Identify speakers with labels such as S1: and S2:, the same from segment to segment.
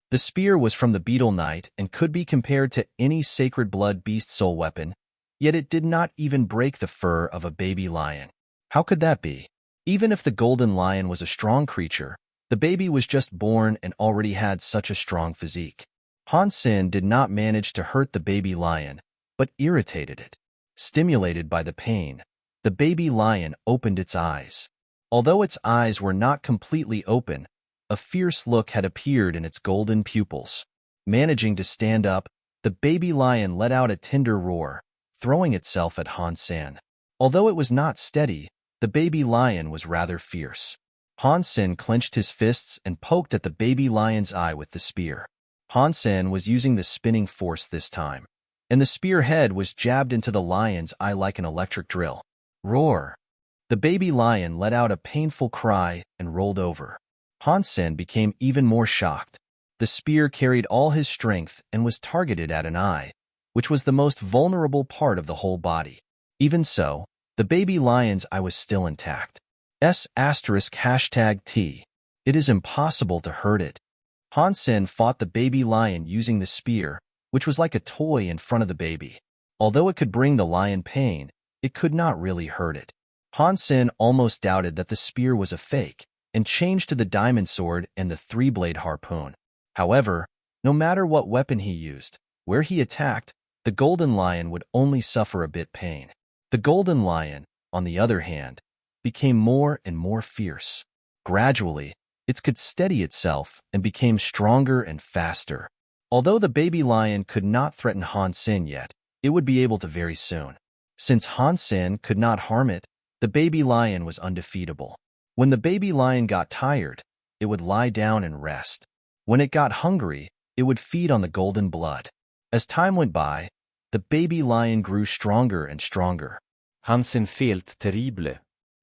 S1: The spear was from the beetle knight and could be compared to any sacred blood beast soul weapon, yet it did not even break the fur of a baby lion. How could that be? Even if the golden lion was a strong creature, the baby was just born and already had such a strong physique. Han Sen did not manage to hurt the baby lion, but irritated it. Stimulated by the pain, the baby lion opened its eyes. Although its eyes were not completely open, a fierce look had appeared in its golden pupils. Managing to stand up, the baby lion let out a tender roar, throwing itself at Han Sen. Although it was not steady, the baby lion was rather fierce. Han Sen clenched his fists and poked at the baby lion's eye with the spear. Han Sen was using the spinning force this time, and the spear head was jabbed into the lion's eye like an electric drill. Roar! The baby lion let out a painful cry and rolled over. Han Sen became even more shocked. The spear carried all his strength and was targeted at an eye, which was the most vulnerable part of the whole body. Even so, the baby lion's eye was still intact. *T. It is impossible to hurt it. Han Sen fought the baby lion using the spear, which was like a toy in front of the baby. Although it could bring the lion pain, it could not really hurt it. Han Sen almost doubted that the spear was a fake and changed to the diamond sword and the three-blade harpoon. However, no matter what weapon he used, where he attacked, the golden lion would only suffer a bit pain. The golden lion, on the other hand, became more and more fierce. Gradually, it could steady itself and became stronger and faster. Although the baby lion could not threaten Han Sen yet, it would be able to very soon. Since Han Sen could not harm it, the baby lion was undefeatable. When the baby lion got tired, it would lie down and rest. When it got hungry, it would feed on the golden blood. As time went by, the baby lion grew stronger and stronger.
S2: Han Sen felt terrible.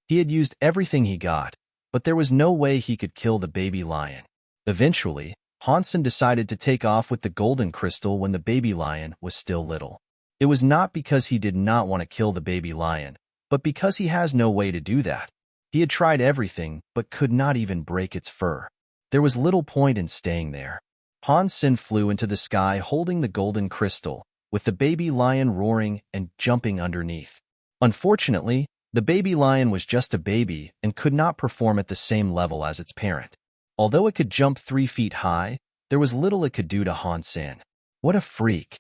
S1: He had used everything he got, but there was no way he could kill the baby lion. Eventually, Han Sen decided to take off with the golden crystal when the baby lion was still little. It was not because he did not want to kill the baby lion, but because he has no way to do that. He had tried everything, but could not even break its fur. There was little point in staying there. Han Sen flew into the sky holding the golden crystal, with the baby lion roaring and jumping underneath. Unfortunately, the baby lion was just a baby and could not perform at the same level as its parent. Although it could jump 3 feet high, there was little it could do to Han Sen. What a freak!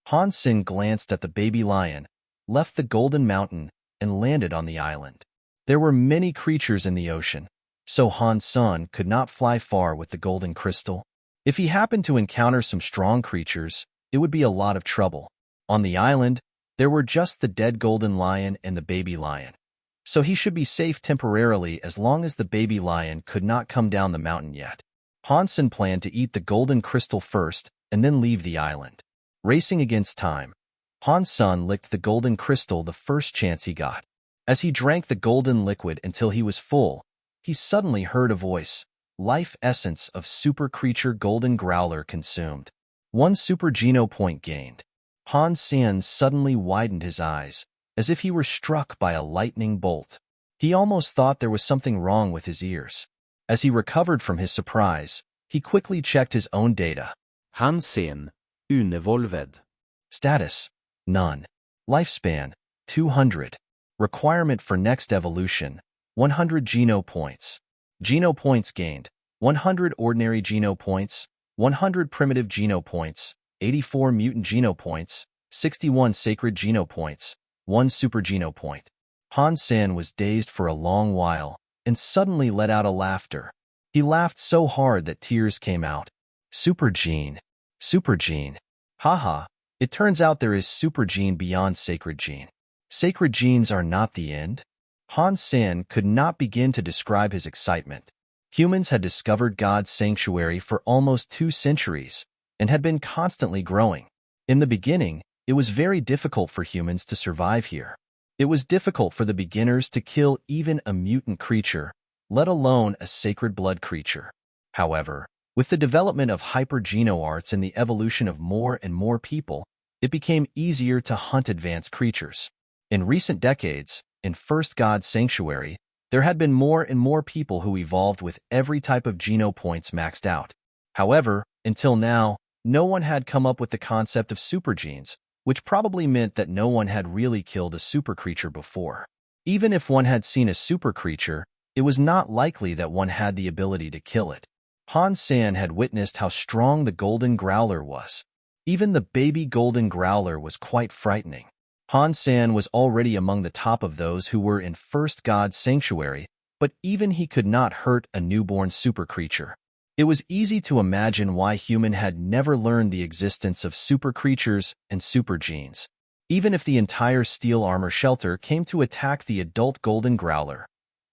S1: Han Sen glanced at the baby lion, left the golden mountain, and landed on the island. There were many creatures in the ocean, so Han Sen could not fly far with the golden crystal. If he happened to encounter some strong creatures, it would be a lot of trouble. On the island, there were just the dead golden lion and the baby lion, so he should be safe temporarily as long as the baby lion could not come down the mountain yet. Han Sen planned to eat the golden crystal first and then leave the island. Racing against time, Han Sen licked the golden crystal the first chance he got. As he drank the golden liquid until he was full, he suddenly heard a voice. Life essence of super creature golden growler consumed. 1 super geno point gained. Han Sen suddenly widened his eyes, as if he were struck by a lightning bolt. He almost thought there was something wrong with his ears. As he recovered from his surprise, he quickly checked his own data.
S2: Han Sen, unevolved.
S1: Status: none. Lifespan: 200. Requirement for next evolution: 100 geno points. Geno points gained: 100 ordinary geno points, 100 primitive geno points, 84 mutant geno points, 61 sacred geno points, 1 super geno point. Han Sen was dazed for a long while and suddenly let out a laughter. He laughed so hard that tears came out. Super gene. Super gene. Haha, it turns out there is super gene beyond sacred gene. Sacred genes are not the end. Han Sen could not begin to describe his excitement. Humans had discovered God's sanctuary for almost 2 centuries and had been constantly growing. In the beginning, it was very difficult for humans to survive here. It was difficult for the beginners to kill even a mutant creature, let alone a sacred blood creature. However, with the development of hyper-geno-arts and the evolution of more and more people, it became easier to hunt advanced creatures. In recent decades, in First God's Sanctuary, there had been more and more people who evolved with every type of geno points maxed out. However, until now, no one had come up with the concept of super genes, which probably meant that no one had really killed a super creature before. Even if one had seen a super creature, it was not likely that one had the ability to kill it. Han Sen had witnessed how strong the golden growler was. Even the baby golden growler was quite frightening. Han Sen was already among the top of those who were in First God's sanctuary, but even he could not hurt a newborn super creature. It was easy to imagine why human had never learned the existence of super creatures and super genes. Even if the entire steel armor shelter came to attack the adult golden growler,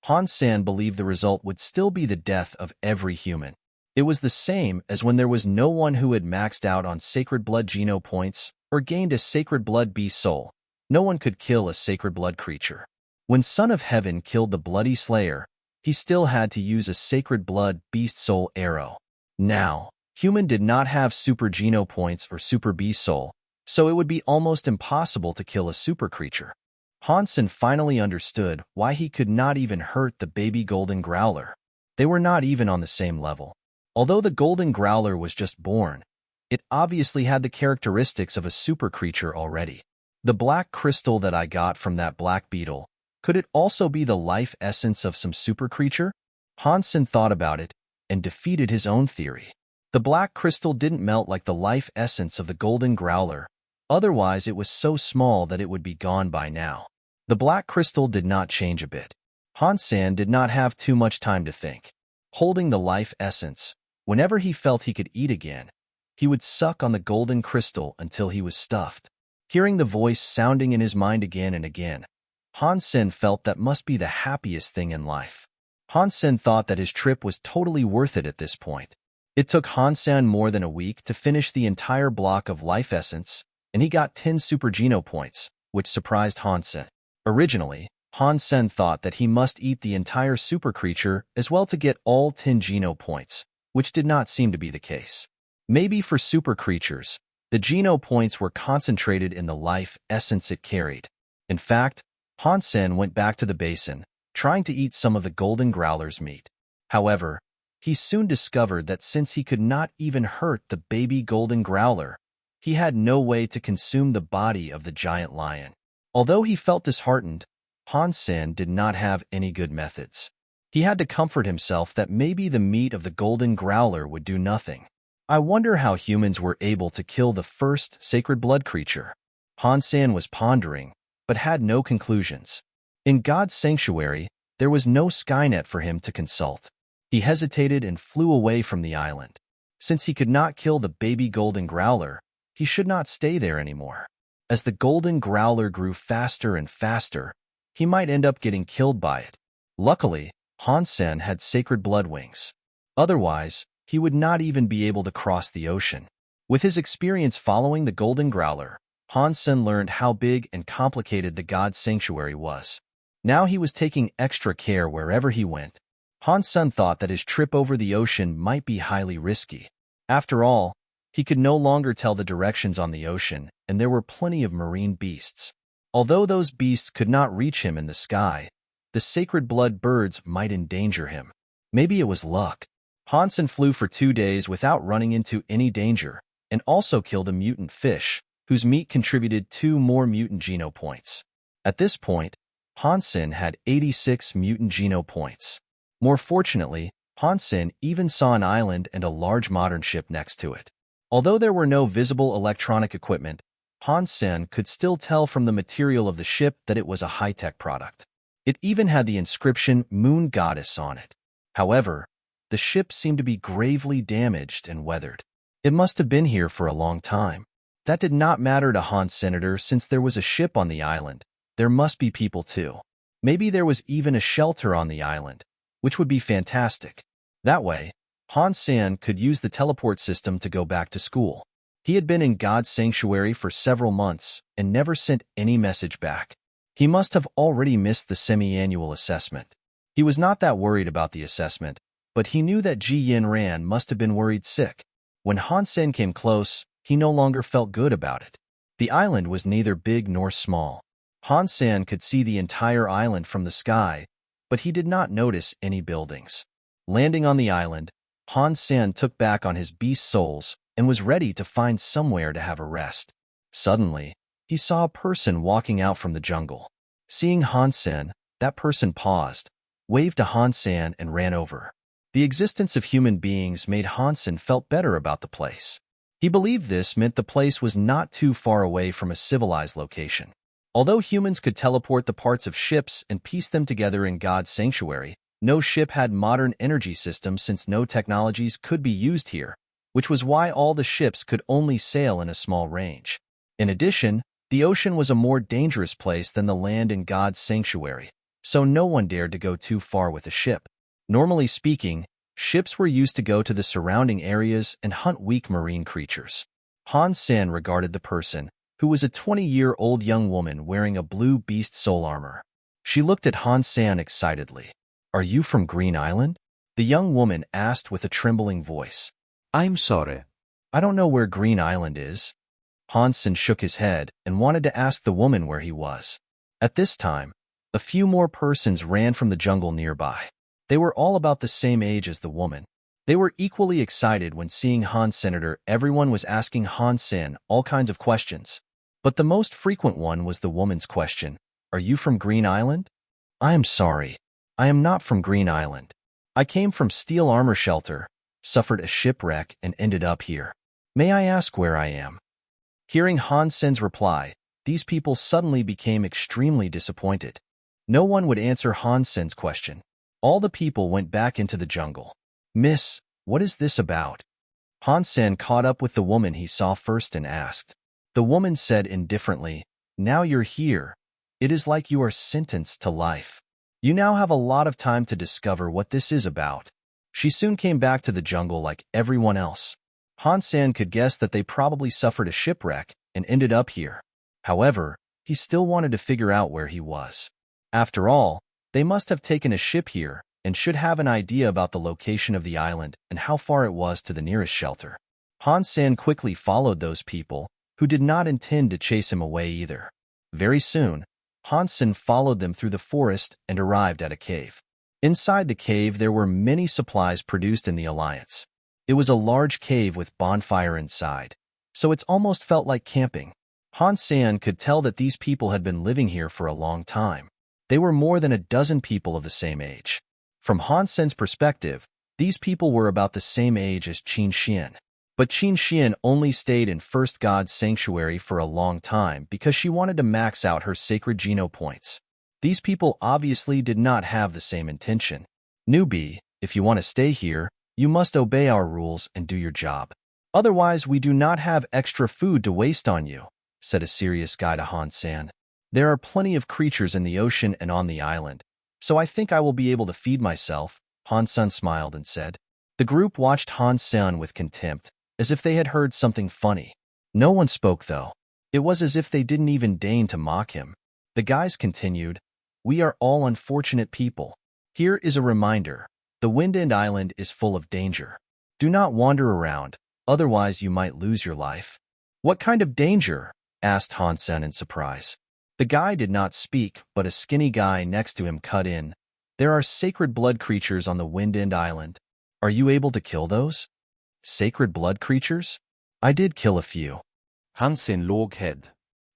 S1: Han Sen believed the result would still be the death of every human. It was the same as when there was no one who had maxed out on Sacred Blood Geno points or gained a Sacred Blood Beast Soul. No one could kill a Sacred Blood creature. When Son of Heaven killed the Bloody Slayer, he still had to use a Sacred Blood Beast Soul arrow. Now, human did not have Super Geno points or Super Beast Soul, so it would be almost impossible to kill a super creature. Han Sen finally understood why he could not even hurt the baby golden growler. They were not even on the same level. Although the golden growler was just born, it obviously had the characteristics of a super creature already. The black crystal that I got from that black beetle, could it also be the life essence of some super creature? Han Sen thought about it and defeated his own theory. The black crystal didn't melt like the life essence of the golden growler, otherwise it was so small that it would be gone by now. The black crystal did not change a bit. Han Sen did not have too much time to think. Holding the life essence, whenever he felt he could eat again, he would suck on the golden crystal until he was stuffed. Hearing the voice sounding in his mind again and again, Han Sen felt that must be the happiest thing in life. Han Sen thought that his trip was totally worth it at this point. It took Han Sen more than a week to finish the entire block of life essence, and he got 10 Super Geno points, which surprised Han Sen. Originally, Han Sen thought that he must eat the entire super creature as well to get all 10 Geno points, which did not seem to be the case. Maybe for super creatures, the Geno points were concentrated in the life essence it carried. In fact, Han Sen went back to the basin, trying to eat some of the golden growler's meat. However, he soon discovered that since he could not even hurt the baby golden growler, he had no way to consume the body of the giant lion. Although he felt disheartened, Han Sen did not have any good methods. He had to comfort himself that maybe the meat of the golden growler would do nothing. I wonder how humans were able to kill the first sacred blood creature. Han Sen was pondering, but had no conclusions. In God's sanctuary, there was no Skynet for him to consult. He hesitated and flew away from the island. Since he could not kill the baby golden growler, he should not stay there anymore. As the golden growler grew faster and faster, he might end up getting killed by it. Luckily, Han Sen had sacred blood wings. Otherwise, he would not even be able to cross the ocean. With his experience following the golden growler, Han Sen learned how big and complicated the God's sanctuary was. Now he was taking extra care wherever he went. Han Sen thought that his trip over the ocean might be highly risky. After all, he could no longer tell the directions on the ocean, and there were plenty of marine beasts. Although those beasts could not reach him in the sky, the sacred blood birds might endanger him. Maybe it was luck. Han Sen flew for 2 days without running into any danger, and also killed a mutant fish, whose meat contributed 2 more mutant Geno points. At this point, Han Sen had 86 mutant Geno points. More fortunately, Han Sen even saw an island and a large modern ship next to it. Although there were no visible electronic equipment, Han Sen could still tell from the material of the ship that it was a high-tech product. It even had the inscription Moon Goddess on it. However, the ship seemed to be gravely damaged and weathered. It must have been here for a long time. That did not matter to Han Senator since there was a ship on the island. There must be people too. Maybe there was even a shelter on the island, which would be fantastic. That way, Han Sen could use the teleport system to go back to school. He had been in God's sanctuary for several months and never sent any message back. He must have already missed the semi-annual assessment. He was not that worried about the assessment, but he knew that Ji Yin Ran must have been worried sick. When Han Sen came close, he no longer felt good about it. The island was neither big nor small. Han Sen could see the entire island from the sky, but he did not notice any buildings. Landing on the island, Han Sen took back on his beast souls and was ready to find somewhere to have a rest. Suddenly, he saw a person walking out from the jungle. Seeing Han Sen, that person paused, waved to Han Sen and ran over. The existence of human beings made Han Sen felt better about the place. He believed this meant the place was not too far away from a civilized location. Although humans could teleport the parts of ships and piece them together in God's sanctuary, no ship had modern energy systems since no technologies could be used here, which was why all the ships could only sail in a small range. In addition, the ocean was a more dangerous place than the land in God's sanctuary, so no one dared to go too far with a ship. Normally speaking, ships were used to go to the surrounding areas and hunt weak marine creatures. Han Sen regarded the person, who was a 20-year-old young woman wearing a blue beast soul armor. She looked at Han Sen excitedly. "Are you from Green Island?" the young woman asked with a trembling voice.
S2: I'm sorry.
S1: "I don't know where Green Island is." Han Sen shook his head and wanted to ask the woman where he was. At this time, a few more persons ran from the jungle nearby. They were all about the same age as the woman. They were equally excited when seeing Han Senator. Everyone was asking Han Sen all kinds of questions. But the most frequent one was the woman's question, "Are you from Green Island?" "I am sorry. I am not from Green Island. I came from Steel Armor Shelter, suffered a shipwreck, and ended up here. May I ask where I am?" Hearing Han Sen's reply, these people suddenly became extremely disappointed. No one would answer Han Sen's question. All the people went back into the jungle. "Miss, what is this about?" Han Sen caught up with the woman he saw first and asked. The woman said indifferently, "Now you're here. It is like you are sentenced to life. You now have a lot of time to discover what this is about." She soon came back to the jungle like everyone else. Han Sen could guess that they probably suffered a shipwreck and ended up here. However, he still wanted to figure out where he was. After all, they must have taken a ship here and should have an idea about the location of the island and how far it was to the nearest shelter. Han Sen quickly followed those people, who did not intend to chase him away either. Very soon, Han Sen followed them through the forest and arrived at a cave. Inside the cave there were many supplies produced in the Alliance. It was a large cave with bonfire inside, so it almost felt like camping. Han Sen could tell that these people had been living here for a long time. They were more than a dozen people of the same age. From Han Sen's perspective, these people were about the same age as Qin Xian. But Qin Xian only stayed in First God's sanctuary for a long time because she wanted to max out her sacred Geno points. These people obviously did not have the same intention. "Newbie, if you want to stay here, you must obey our rules and do your job. Otherwise, we do not have extra food to waste on you," said a serious guy to Han Sen. "There are plenty of creatures in the ocean and on the island, so I think I will be able to feed myself," Han Sen smiled and said. The group watched Han Sen with contempt, as if they had heard something funny. No one spoke, though. It was as if they didn't even deign to mock him. The guys continued, "We are all unfortunate people. Here is a reminder. The Wind Island is full of danger. Do not wander around, otherwise you might lose your life." "What kind of danger?" asked Han Sen in surprise. The guy did not speak, but a skinny guy next to him cut in. "There are sacred blood creatures on the Wind Island. Are you able to kill those?" "Sacred blood creatures? I did kill a few."
S2: Han Sen låg head.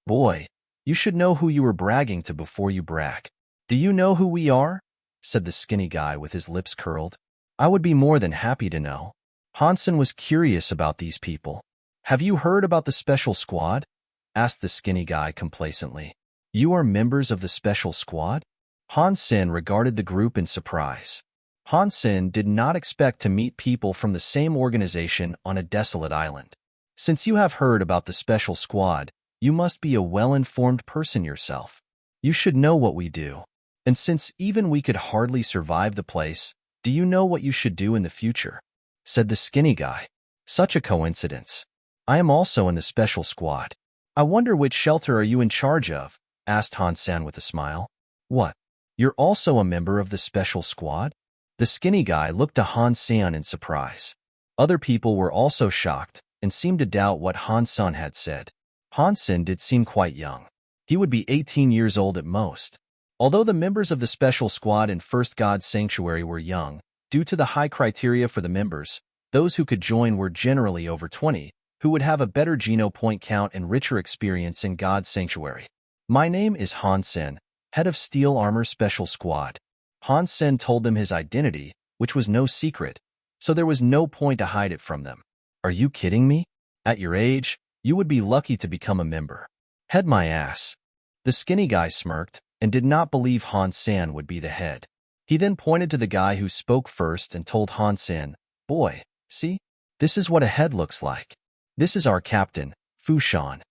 S1: "Boy, you should know who you were bragging to before you brag." "Do you know who we are?" said the skinny guy with his lips curled. "I would be more than happy to know." Han Sen was curious about these people. "Have you heard about the special squad?" asked the skinny guy complacently. "You are members of the special squad?" Han Sen regarded the group in surprise. Han Sen did not expect to meet people from the same organization on a desolate island. "Since you have heard about the special squad, you must be a well-informed person yourself. You should know what we do. And since even we could hardly survive the place, do you know what you should do in the future?" said the skinny guy. "Such a coincidence. I am also in the special squad." "I wonder which shelter are you in charge of?" asked Han Sen with a smile. "What? You're also a member of the special squad?" The skinny guy looked to Han Sen in surprise. Other people were also shocked and seemed to doubt what Han Sen had said. Han Sen did seem quite young. He would be 18 years old at most. Although the members of the special squad in First God's Sanctuary were young, Due to the high criteria for the members, those who could join were generally over 20, who would have a better geno point count and richer experience in God's sanctuary. My name is Han Sen, head of Steel Armor Special Squad. Han Sen told them his identity, which was no secret, so there was no point to hide it from them. Are you kidding me? At your age, you would be lucky to become a member. Head my ass. The skinny guy smirked and did not believe Han Sen would be the head. He then pointed to the guy who spoke first and told Han Sen, "Boy, see? This is what a head looks like. This is our captain, Fu Shan.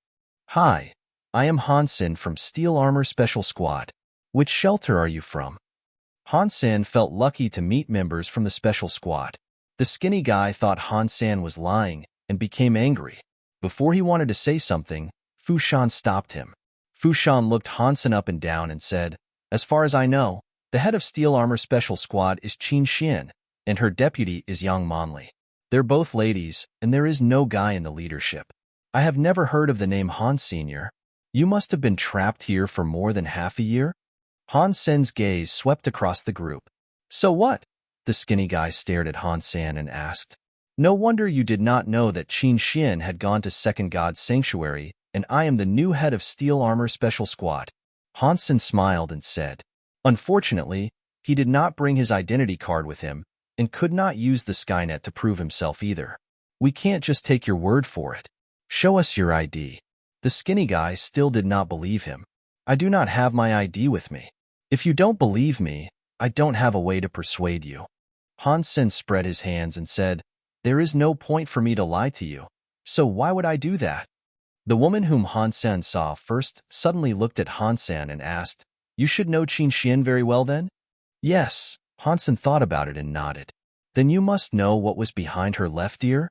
S1: Hi, I am Han Sen from Steel Armor Special Squad. Which shelter are you from?" Han Sen felt lucky to meet members from the special squad. The skinny guy thought Han Sen was lying and became angry. Before he wanted to say something, Fu Shan stopped him. Fu Shan looked Han Sen up and down and said, "As far as I know, the head of Steel Armor Special Squad is Qin Xian, and her deputy is Yang Monli. They're both ladies, and there is no guy in the leadership. I have never heard of the name Han Senior. You must have been trapped here for more than half a year?" Han Sen's gaze swept across the group. "So what?" The skinny guy stared at Han Sen and asked. "No wonder you did not know that Qin Xian had gone to Second God's Sanctuary, and I am the new head of Steel Armor Special Squad." Han Sen smiled and said. Unfortunately, he did not bring his identity card with him and could not use the Skynet to prove himself either. "We can't just take your word for it. Show us your ID." The skinny guy still did not believe him. "I do not have my ID with me. If you don't believe me, I don't have a way to persuade you." Han Sen spread his hands and said, "There is no point for me to lie to you, so why would I do that?" The woman whom Han Sen saw first suddenly looked at Han Sen and asked, "You should know Qin Xian very well then?" "Yes." Han Sen thought about it and nodded. "Then you must know what was behind her left ear?"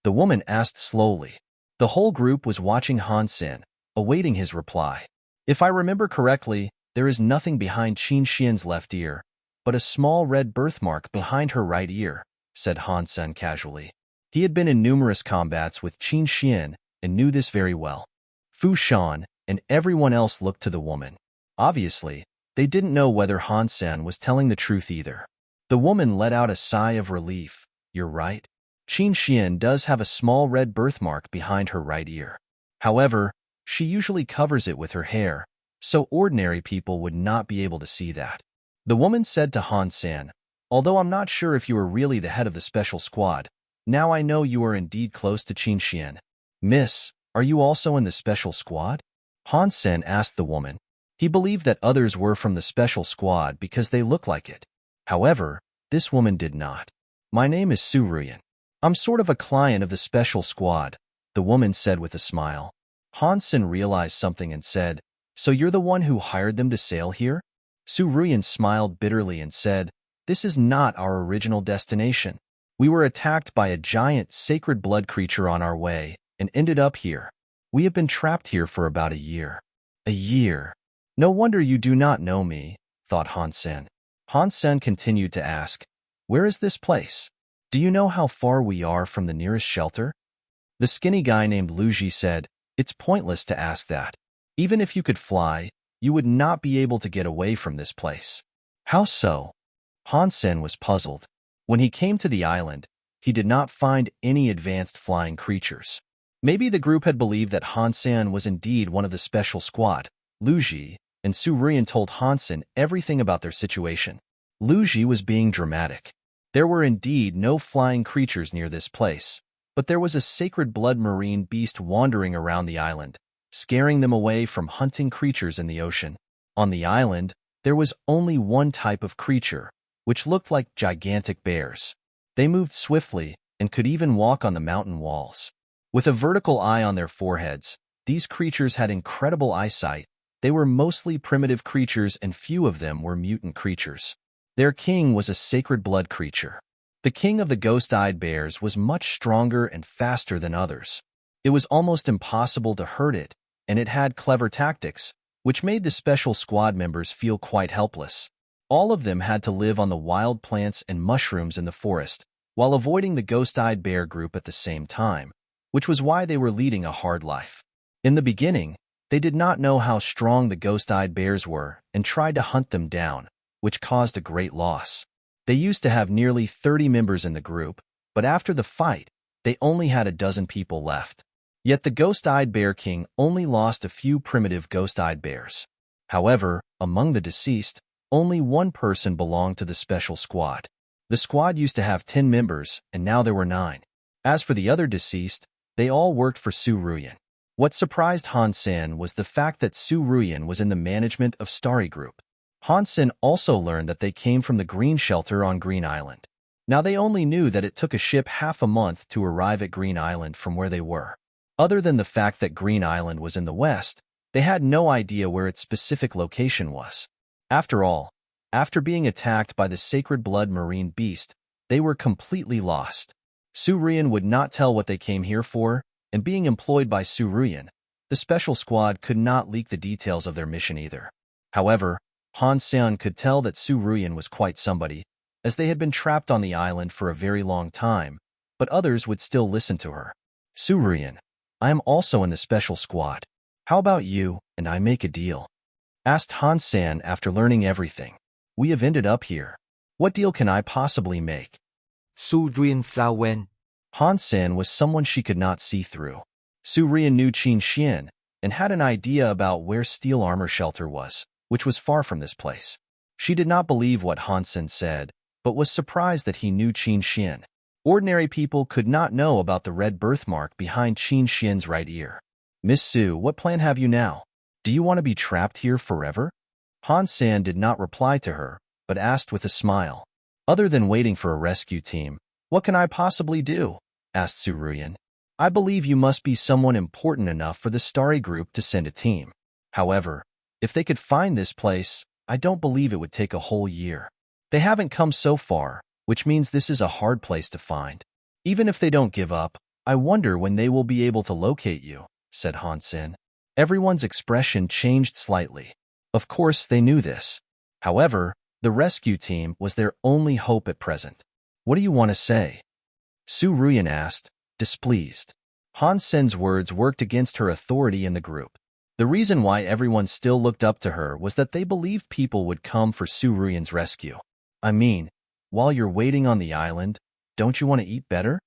S1: The woman asked slowly. The whole group was watching Han Sen, awaiting his reply. "If I remember correctly, there is nothing behind Qin Xian's left ear, but a small red birthmark behind her right ear," said Han Sen casually. He had been in numerous combats with Qin Xian and knew this very well. Fu Shan and everyone else looked to the woman. Obviously, they didn't know whether Han Sen was telling the truth either. The woman let out a sigh of relief. "You're right. Qin Xian does have a small red birthmark behind her right ear. However, she usually covers it with her hair, so ordinary people would not be able to see that." The woman said to Han Sen, "Although I'm not sure if you are really the head of the special squad, now I know you are indeed close to Qin Xian. Miss, are you also in the special squad?" Han Sen asked the woman. He believed that others were from the special squad because they looked like it. However, this woman did not. "My name is Su Ruyan. I'm sort of a client of the special squad," the woman said with a smile. Han Sen realized something and said, "So you're the one who hired them to sail here?" Su Ruyan smiled bitterly and said, "This is not our original destination. We were attacked by a giant sacred blood creature on our way and ended up here. We have been trapped here for about a year." "A year? No wonder you do not know me," thought Han Sen. Han Sen continued to ask, "Where is this place? Do you know how far we are from the nearest shelter?" The skinny guy named Luji said, "It's pointless to ask that. Even if you could fly, you would not be able to get away from this place." "How so?" Han Sen was puzzled. When he came to the island, he did not find any advanced flying creatures. Maybe the group had believed that Han Sen was indeed one of the special squad. Luji and Su Ruyan told Han Sen everything about their situation. Luji was being dramatic. There were indeed no flying creatures near this place, but there was a sacred blood marine beast wandering around the island, scaring them away from hunting creatures in the ocean. On the island, there was only one type of creature, which looked like gigantic bears. They moved swiftly and could even walk on the mountain walls. With a vertical eye on their foreheads, these creatures had incredible eyesight. They were mostly primitive creatures and few of them were mutant creatures. Their king was a sacred blood creature. The king of the ghost-eyed bears was much stronger and faster than others. It was almost impossible to hurt it, and it had clever tactics, which made the special squad members feel quite helpless. All of them had to live on the wild plants and mushrooms in the forest, while avoiding the ghost-eyed bear group at the same time, which was why they were leading a hard life. In the beginning, they did not know how strong the ghost-eyed bears were and tried to hunt them down, which caused a great loss. They used to have nearly 30 members in the group, but after the fight, they only had a dozen people left. Yet the Ghost-Eyed Bear King only lost a few primitive ghost-eyed bears. However, among the deceased, only one person belonged to the special squad. The squad used to have 10 members, and now there were 9. As for the other deceased, they all worked for Su Ruyan. What surprised Han Sen was the fact that Su Ruyan was in the management of Starry Group. Han Sen also learned that they came from the Green Shelter on Green Island. Now they only knew that it took a ship half a month to arrive at Green Island from where they were. Other than the fact that Green Island was in the west, they had no idea where its specific location was. After all, after being attacked by the Sacred Blood Marine Beast, they were completely lost. Su Ruyan would not tell what they came here for, and being employed by Su Ruyan, the special squad could not leak the details of their mission either. However, Han Sen could tell that Su Ruyan was quite somebody, as they had been trapped on the island for a very long time, but others would still listen to her. Su Ruyan, I am also in the special squad. How about you and I make a deal? Asked Han Sen after learning everything. We have ended up here. What deal can I possibly make?
S2: Su Ruyan Flawen.
S1: Han Sen was someone she could not see through. Su Ruyan knew Qin Xian and had an idea about where Steel Armor Shelter was, which was far from this place. She did not believe what Han Sen said, but was surprised that he knew Qin Xian. Ordinary people could not know about the red birthmark behind Qin Xian's right ear. Miss Su, what plan have you now? Do you want to be trapped here forever? Han Sen did not reply to her, but asked with a smile. Other than waiting for a rescue team, what can I possibly do? Asked Su Ruyan. I believe you must be someone important enough for the Starry Group to send a team. However, if they could find this place, I don't believe it would take a whole year. They haven't come so far, which means this is a hard place to find. Even if they don't give up, I wonder when they will be able to locate you, said Han Sen. Everyone's expression changed slightly. Of course, they knew this. However, the rescue team was their only hope at present. What do you want to say? Su Ruyan asked, displeased. Han Sen's words worked against her authority in the group. The reason why everyone still looked up to her was that they believed people would come for Su Ruyan's rescue. I mean, while you're waiting on the island, don't you want to eat better?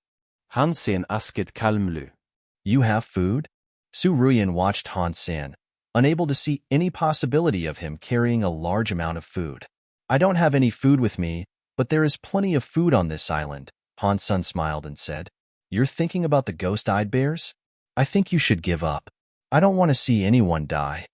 S2: Han Sen asket kalmlu.
S1: You have food? Su Ruyan watched Han Sen, unable to see any possibility of him carrying a large amount of food. I don't have any food with me, but there is plenty of food on this island, Han Sen smiled and said. You're thinking about the ghost-eyed bears? I think you should give up. I don't want to see anyone die.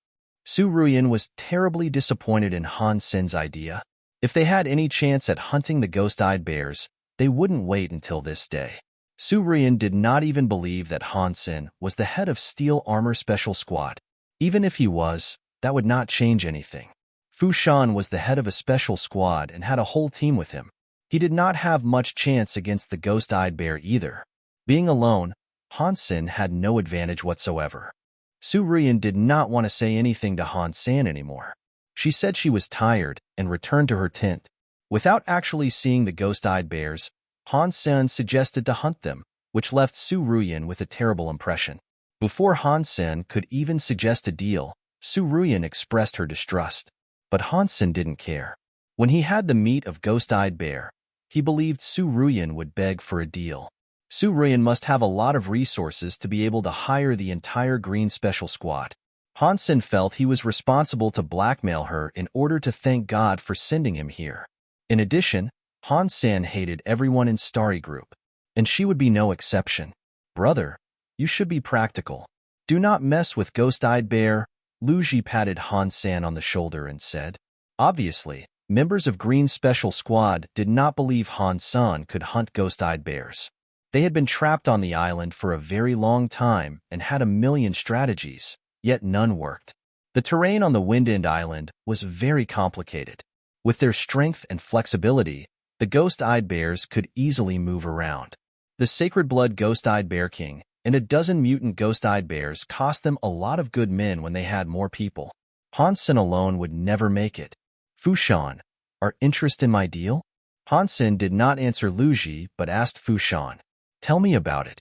S1: Su Ruyan was terribly disappointed in Han Sen's idea. If they had any chance at hunting the ghost-eyed bears, they wouldn't wait until this day. Su Ruyan did not even believe that Han Sen was the head of Steel Armor Special Squad. Even if he was, that would not change anything. Fu Shan was the head of a special squad and had a whole team with him. He did not have much chance against the ghost-eyed bear either. Being alone, Han Sen had no advantage whatsoever. Su Ruyan did not want to say anything to Han Sen anymore. She said she was tired and returned to her tent. Without actually seeing the ghost-eyed bears, Han Sen suggested to hunt them, which left Su Ruyan with a terrible impression. Before Han Sen could even suggest a deal, Su Ruyan expressed her distrust. But Han Sen didn't care. When he had the meat of ghost-eyed bear, he believed Su Ruyan would beg for a deal. Su Ruyan must have a lot of resources to be able to hire the entire Green Special Squad. Han Sen felt he was responsible to blackmail her in order to thank God for sending him here. In addition, Han Sen hated everyone in Starry Group, and she would be no exception. Brother, you should be practical. Do not mess with Ghost-Eyed Bear. Lu Ji patted Han Sen on the shoulder and said. Obviously, members of Green Special Squad did not believe Han Sen could hunt ghost-eyed bears. They had been trapped on the island for a very long time and had a million strategies, yet none worked. The terrain on the Wind End Island was very complicated. With their strength and flexibility, the ghost-eyed bears could easily move around. The Sacred Blood Ghost-Eyed Bear King and a dozen mutant ghost-eyed bears cost them a lot of good men when they had more people. Han Sen alone would never make it. Fu Shan, are interest in my deal? Han Sen did not answer Lu Ji but asked Fu Shan. Tell me about it.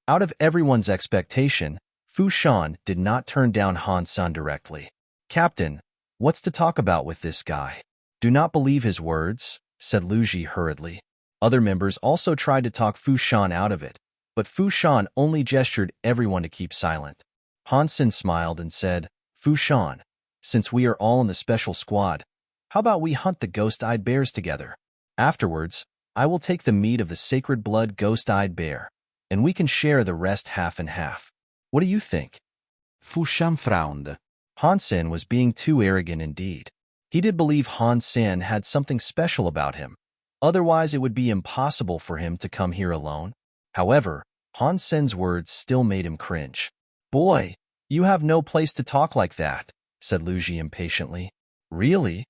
S1: Out of everyone's expectation, Fu Shan did not turn down Han Sen directly. Captain, what's to talk about with this guy? Do not believe his words, said Luji hurriedly. Other members also tried to talk Fu Shan out of it, but Fu Shan only gestured everyone to keep silent. Han Sen smiled and said, Fu Shan, since we are all in the special squad, how about we hunt the ghost-eyed bears together? Afterwards, I will take the meat of the sacred blood ghost-eyed bear, and we can share the rest half and half. What do you think?
S2: Fu Shan frowned.
S1: Han Sen was being too arrogant indeed. He did believe Han Sen had something special about him. Otherwise, it would be impossible for him to come here alone. However, Han Sen's words still made him cringe. Boy, you have no place to talk like that, said Luji impatiently. Really?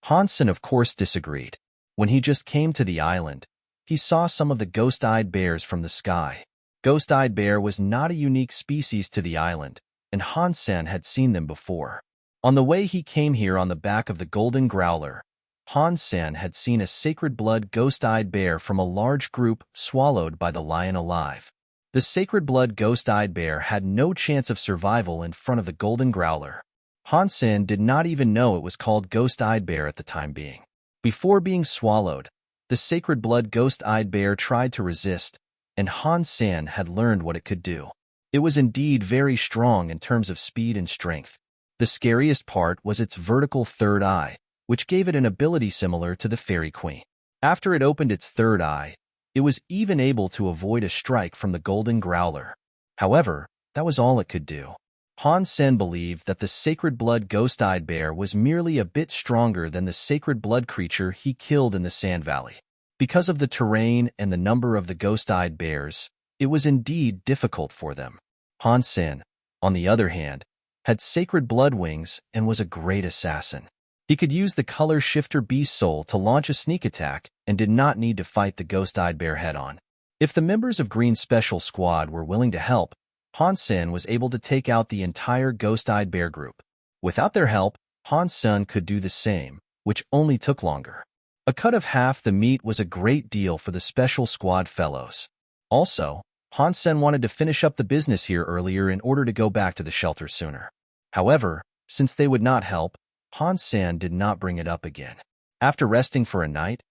S1: Han Sen of course disagreed. When he just came to the island, he saw some of the ghost-eyed bears from the sky. Ghost-eyed bear was not a unique species to the island, and Han Sen had seen them before. On the way he came here on the back of the golden growler, Han Sen had seen a sacred blood ghost-eyed bear from a large group swallowed by the lion alive. The sacred blood ghost-eyed bear had no chance of survival in front of the golden growler. Han Sen did not even know it was called ghost-eyed bear at the time being. Before being swallowed, the sacred blood ghost-eyed bear tried to resist, and Han Sen had learned what it could do. It was indeed very strong in terms of speed and strength. The scariest part was its vertical third eye, which gave it an ability similar to the Fairy Queen. After it opened its third eye, it was even able to avoid a strike from the golden growler. However, that was all it could do. Han Sen believed that the sacred blood ghost-eyed bear was merely a bit stronger than the sacred blood creature he killed in the Sand Valley. Because of the terrain and the number of the ghost-eyed bears, it was indeed difficult for them. Han Sen, on the other hand, had sacred blood wings and was a great assassin. He could use the color shifter beast soul to launch a sneak attack and did not need to fight the ghost-eyed bear head-on. If the members of Green's special squad were willing to help, Han Sen was able to take out the entire ghost-eyed bear group. Without their help, Han Sen could do the same, which only took longer. A cut of half the meat was a great deal for the special squad fellows. Also, Han Sen wanted to finish up the business here earlier in order to go back to the shelter sooner. However, since they would not help, Han Sen did not bring it up again. After resting for a night,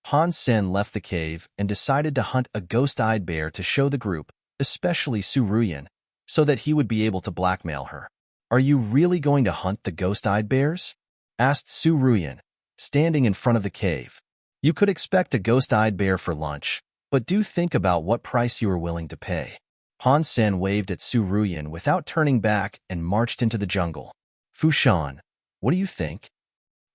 S1: Han Sen left the cave and decided to hunt a ghost-eyed bear to show the group, especially Su Ruyan, so that he would be able to blackmail her. Are you really going to hunt the ghost-eyed bears? Asked Su Ruyan, standing in front of the cave. You could expect a ghost-eyed bear for lunch, but do think about what price you are willing to pay. Han Sen waved at Su Ruyan without turning back and marched into the jungle. Fu Shan, what do you think?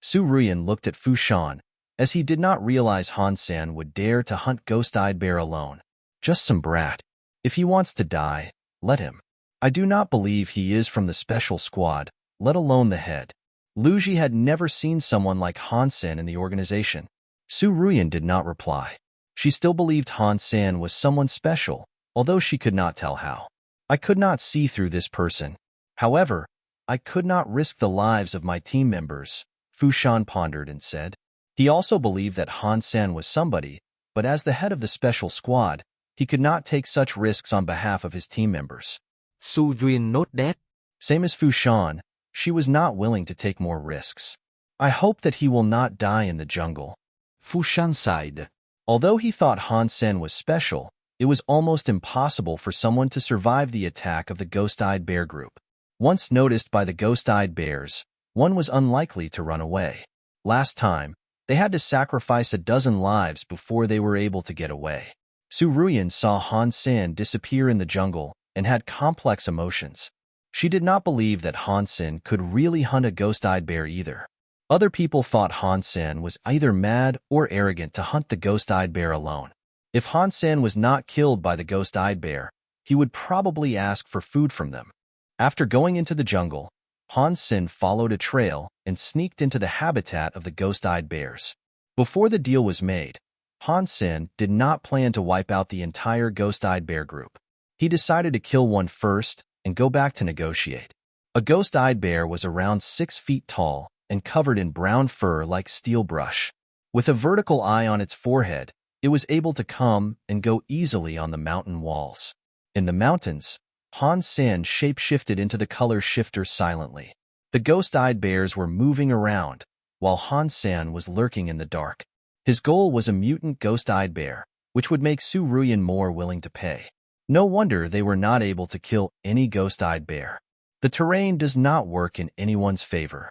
S1: Su Ruyan looked at Fu Shan, as he did not realize Han Sen would dare to hunt ghost-eyed bear alone. Just some brat. If he wants to die, let him. I do not believe he is from the special squad, let alone the head. Luji had never seen someone like Han Sen in the organization. Su Ruyan did not reply. She still believed Han Sen was someone special, although she could not tell how. I could not see through this person. However, I could not risk the lives of my team members, Fu Shan pondered and said. He also believed that Han Sen was somebody, but as the head of the special squad, he could not take such risks on behalf of his team members.
S2: Su Ruyan noted that.
S1: Same as Fu Shan, she was not willing to take more risks. I hope that he will not die in the jungle.
S2: Fu Shan sighed.
S1: Although he thought Han Sen was special, it was almost impossible for someone to survive the attack of the ghost-eyed bear group. Once noticed by the ghost-eyed bears, one was unlikely to run away. Last time, they had to sacrifice a dozen lives before they were able to get away. Su Ruyan saw Han Sen disappear in the jungle and had complex emotions. She did not believe that Han Sen could really hunt a ghost-eyed bear either. Other people thought Han Sen was either mad or arrogant to hunt the ghost-eyed bear alone. If Han Sen was not killed by the ghost-eyed bear, he would probably ask for food from them. After going into the jungle, Han Sen followed a trail and sneaked into the habitat of the ghost-eyed bears. Before the deal was made, Han Sen did not plan to wipe out the entire ghost-eyed bear group. He decided to kill one first and go back to negotiate. A ghost-eyed bear was around 6 feet tall and covered in brown fur like steel brush. With a vertical eye on its forehead, it was able to come and go easily on the mountain walls. In the mountains, Han Sen shape-shifted into the color shifter silently. The ghost-eyed bears were moving around, while Han Sen was lurking in the dark. His goal was a mutant ghost-eyed bear, which would make Su Ruyan more willing to pay. No wonder they were not able to kill any ghost-eyed bear. The terrain does not work in anyone's favor.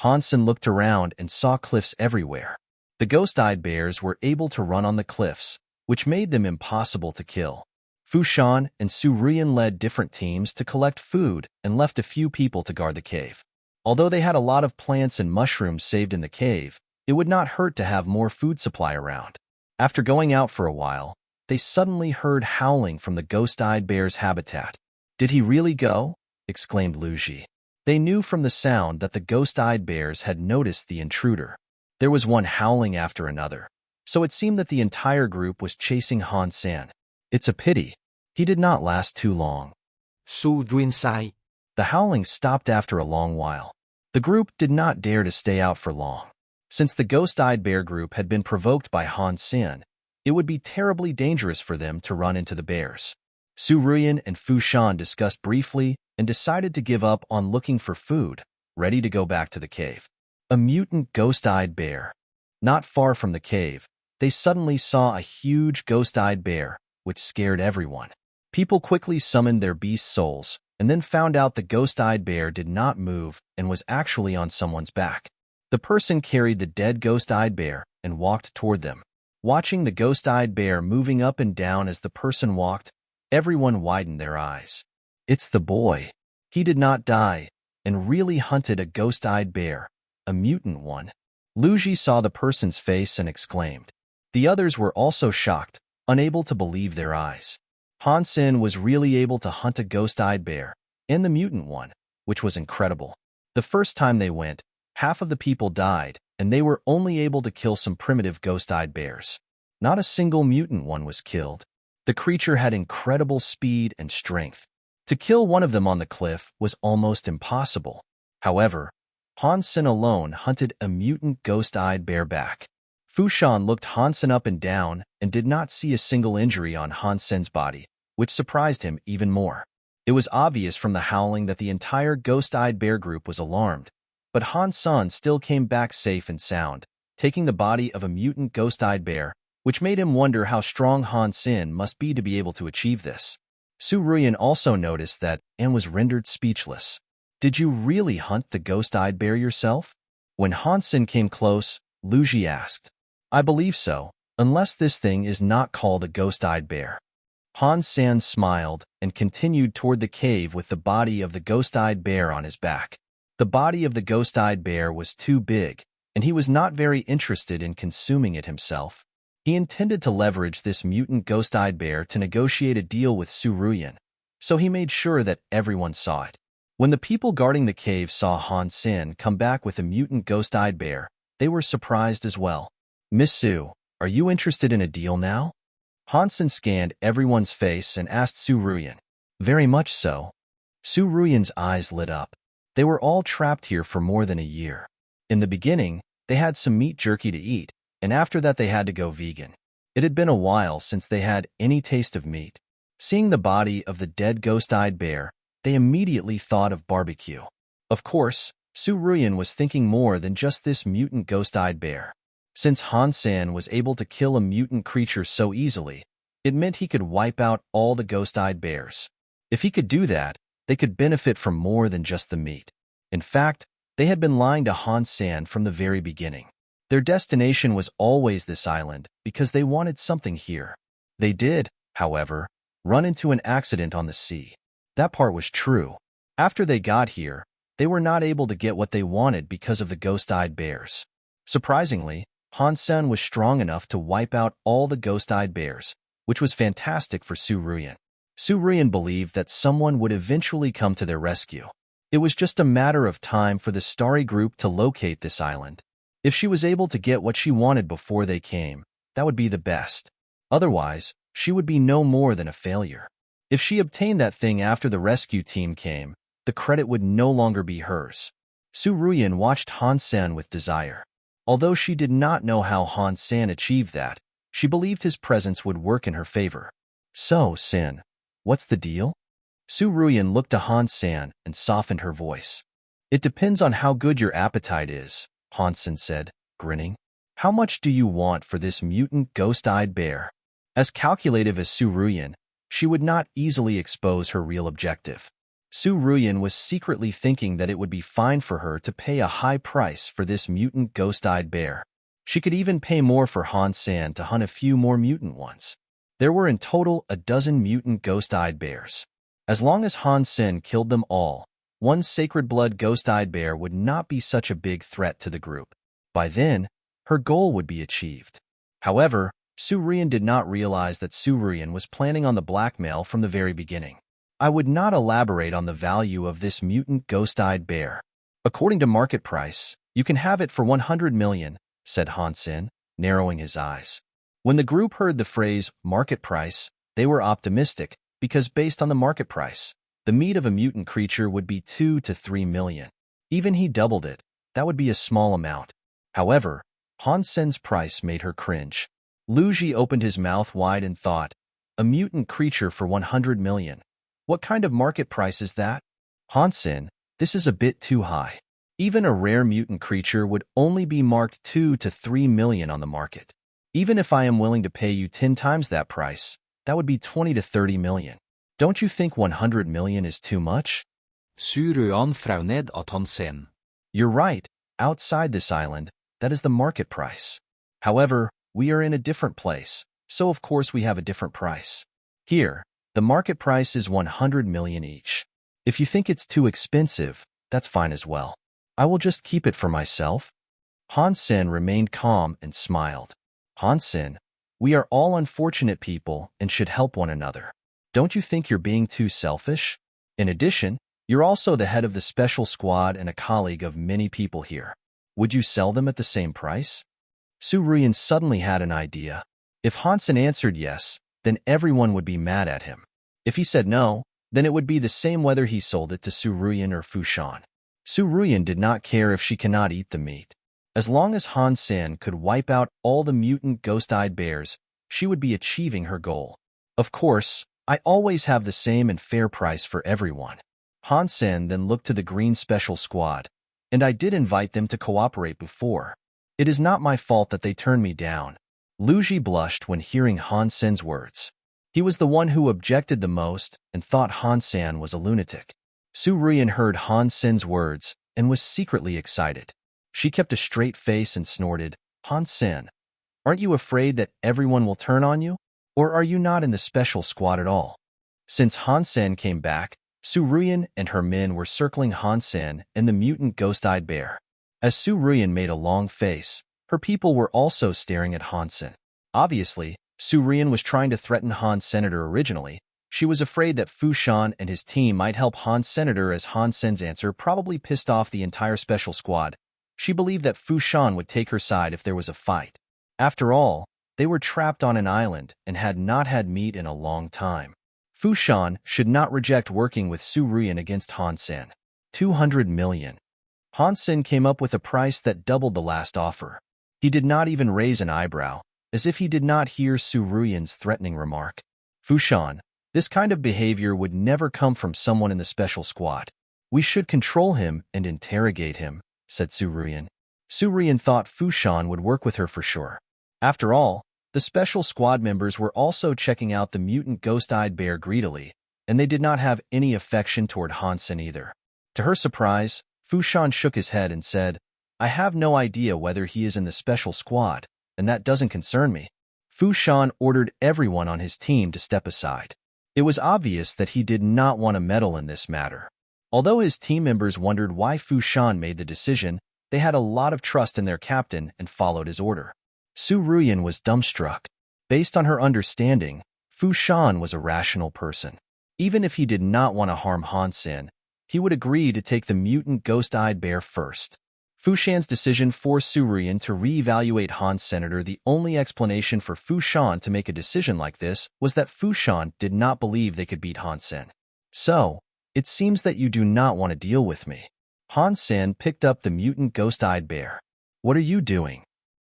S1: Han Sen looked around and saw cliffs everywhere. The ghost-eyed bears were able to run on the cliffs, which made them impossible to kill. Fu Shan and Su Ruyan led different teams to collect food and left a few people to guard the cave. Although they had a lot of plants and mushrooms saved in the cave, it would not hurt to have more food supply around. After going out for a while, they suddenly heard howling from the ghost-eyed bear's habitat. "Did he really go?" exclaimed Lu Ji. They knew from the sound that the ghost-eyed bears had noticed the intruder. There was one howling after another, so it seemed that the entire group was chasing Han Sen. It's a pity. He did not last too long.
S2: Su Ruyan sighed.
S1: The howling stopped after a long while. The group did not dare to stay out for long. Since the ghost-eyed bear group had been provoked by Han Sen, it would be terribly dangerous for them to run into the bears. Su Ruyan and Fu Shan discussed briefly and decided to give up on looking for food, ready to go back to the cave. A mutant ghost-eyed bear. Not far from the cave, they suddenly saw a huge ghost-eyed bear, which scared everyone. People quickly summoned their beast souls, and then found out the ghost-eyed bear did not move and was actually on someone's back. The person carried the dead ghost-eyed bear and walked toward them. Watching the ghost-eyed bear moving up and down as the person walked, everyone widened their eyes. It's the boy. He did not die and really hunted a ghost-eyed bear, a mutant one. Lu Ji saw the person's face and exclaimed. The others were also shocked, unable to believe their eyes. Han Sen was really able to hunt a ghost-eyed bear, and the mutant one, which was incredible. The first time they went, half of the people died, and they were only able to kill some primitive ghost-eyed bears. Not a single mutant one was killed. The creature had incredible speed and strength. To kill one of them on the cliff was almost impossible. However, Han Sen alone hunted a mutant ghost-eyed bear back. Fu Shan looked Han Sen up and down and did not see a single injury on Han Sen's body, which surprised him even more. It was obvious from the howling that the entire ghost-eyed bear group was alarmed, but Han Sen still came back safe and sound, taking the body of a mutant ghost-eyed bear, which made him wonder how strong Han Sen must be to be able to achieve this. Su Ruyan also noticed that and was rendered speechless. Did you really hunt the ghost-eyed bear yourself? When Han Sen came close, Lu Ji asked. I believe so, unless this thing is not called a ghost-eyed bear. Han Sen smiled and continued toward the cave with the body of the ghost-eyed bear on his back. The body of the ghost-eyed bear was too big, and he was not very interested in consuming it himself. He intended to leverage this mutant ghost-eyed bear to negotiate a deal with Su Ruyan, so he made sure that everyone saw it. When the people guarding the cave saw Han Sen come back with a mutant ghost-eyed bear, they were surprised as well. Miss Su, are you interested in a deal now? Han Sen scanned everyone's face and asked Su Ruyan. Very much so. Su Ruyan's eyes lit up. They were all trapped here for more than a year. In the beginning, they had some meat jerky to eat, and after that they had to go vegan. It had been a while since they had any taste of meat. Seeing the body of the dead ghost-eyed bear, they immediately thought of barbecue. Of course, Su Ruyan was thinking more than just this mutant ghost-eyed bear. Since Han Sen was able to kill a mutant creature so easily, it meant he could wipe out all the ghost-eyed bears. If he could do that, they could benefit from more than just the meat. In fact, they had been lying to Han Sen from the very beginning. Their destination was always this island because they wanted something here. They did, however, run into an accident on the sea. That part was true. After they got here, they were not able to get what they wanted because of the ghost-eyed bears. Surprisingly, Han Sen was strong enough to wipe out all the ghost-eyed bears, which was fantastic for Su Ruyan. Su Ruyan believed that someone would eventually come to their rescue. It was just a matter of time for the Starry Group to locate this island. If she was able to get what she wanted before they came, that would be the best. Otherwise, she would be no more than a failure. If she obtained that thing after the rescue team came, the credit would no longer be hers. Su Ruyan watched Han Sen with desire. Although she did not know how Han Sen achieved that, she believed his presence would work in her favor. So, Sen, what's the deal? Su Ruyan looked to Han Sen and softened her voice. It depends on how good your appetite is, Han Sen said, grinning. How much do you want for this mutant ghost-eyed bear? As calculative as Su Ruyan, she would not easily expose her real objective. Su Ruyan was secretly thinking that it would be fine for her to pay a high price for this mutant ghost-eyed bear. She could even pay more for Han Sen to hunt a few more mutant ones. There were in total a dozen mutant ghost-eyed bears. As long as Han Sen killed them all, one sacred blood ghost-eyed bear would not be such a big threat to the group. By then, her goal would be achieved. However, Su Ruyan did not realize that Su Ruyan was planning on the blackmail from the very beginning. I would not elaborate on the value of this mutant ghost-eyed bear. According to market price, you can have it for 100 million, said Han Sen, narrowing his eyes. When the group heard the phrase market price, they were optimistic, because based on the market price, the meat of a mutant creature would be 2 to 3 million. Even he doubled it, that would be a small amount. However, Han Sen's price made her cringe. Lu Ji opened his mouth wide and thought, a mutant creature for 100 million. What kind of market price is that? Han Sen, this is a bit too high. Even a rare mutant creature would only be marked 2 to 3 million on the market. Even if I am willing to pay you 10 times that price, that would be 20 to 30 million. Don't you think 100 million is too much?
S2: Su Ruyan frownet at Han Sen.
S1: You're right. Outside this island, that is the market price. However, we are in a different place, so of course we have a different price. Here, the market price is 100 million each. If you think it's too expensive, that's fine as well. I will just keep it for myself. Han Sen remained calm and smiled. Han Sen, we are all unfortunate people and should help one another. Don't you think you're being too selfish? In addition, you're also the head of the special squad and a colleague of many people here. Would you sell them at the same price? Su Ruyan suddenly had an idea. If Han Sen answered yes, then everyone would be mad at him. If he said no, then it would be the same whether he sold it to Su Ruyan or Fu Shan. Su Ruyan did not care if she cannot eat the meat. As long as Han Sen could wipe out all the mutant ghost-eyed bears, she would be achieving her goal. Of course, I always have the same and fair price for everyone. Han Sen then looked to the Green Special Squad, and I did invite them to cooperate before. It is not my fault that they turned me down. Lu Ji blushed when hearing Han Sen's words. He was the one who objected the most and thought Han Sen was a lunatic. Su Ruyan heard Han Sen's words and was secretly excited. She kept a straight face and snorted, Han Sen, aren't you afraid that everyone will turn on you? Or are you not in the special squad at all? Since Han Sen came back, Su Ruyan and her men were circling Han Sen and the mutant ghost-eyed bear. As Su Ruyan made a long face, her people were also staring at Han Sen. Obviously, Su Ruyan was trying to threaten Han Senator originally. She was afraid that Fu Shan and his team might help Han Senator, as Han Sen's answer probably pissed off the entire special squad. She believed that Fu Shan would take her side if there was a fight. After all, they were trapped on an island and had not had meat in a long time. Fu Shan should not reject working with Su Ruyan against Han Sen. 200 million. Han Sen came up with a price that doubled the last offer. He did not even raise an eyebrow, as if he did not hear Su Ruyan's threatening remark. Fu Shan, this kind of behavior would never come from someone in the special squad. We should control him and interrogate him, said Su Ruyan. Su Ruyan thought Fu Shan would work with her for sure. After all, the special squad members were also checking out the mutant ghost-eyed bear greedily, and they did not have any affection toward Han Sen either. To her surprise, Fu Shan shook his head and said, I have no idea whether he is in the special squad, and that doesn't concern me. Fu Shan ordered everyone on his team to step aside. It was obvious that he did not want to meddle in this matter. Although his team members wondered why Fu Shan made the decision, they had a lot of trust in their captain and followed his order. Su Ruyan was dumbstruck. Based on her understanding, Fu Shan was a rational person. Even if he did not want to harm Han Sen, he would agree to take the mutant ghost-eyed bear first. Fu Shan's decision forced Su Ruyan to re-evaluate Han's senator. The only explanation for Fu Shan to make a decision like this was that Fu Shan did not believe they could beat Han Sen. So, it seems that you do not want to deal with me. Han Sen picked up the mutant ghost-eyed bear. What are you doing?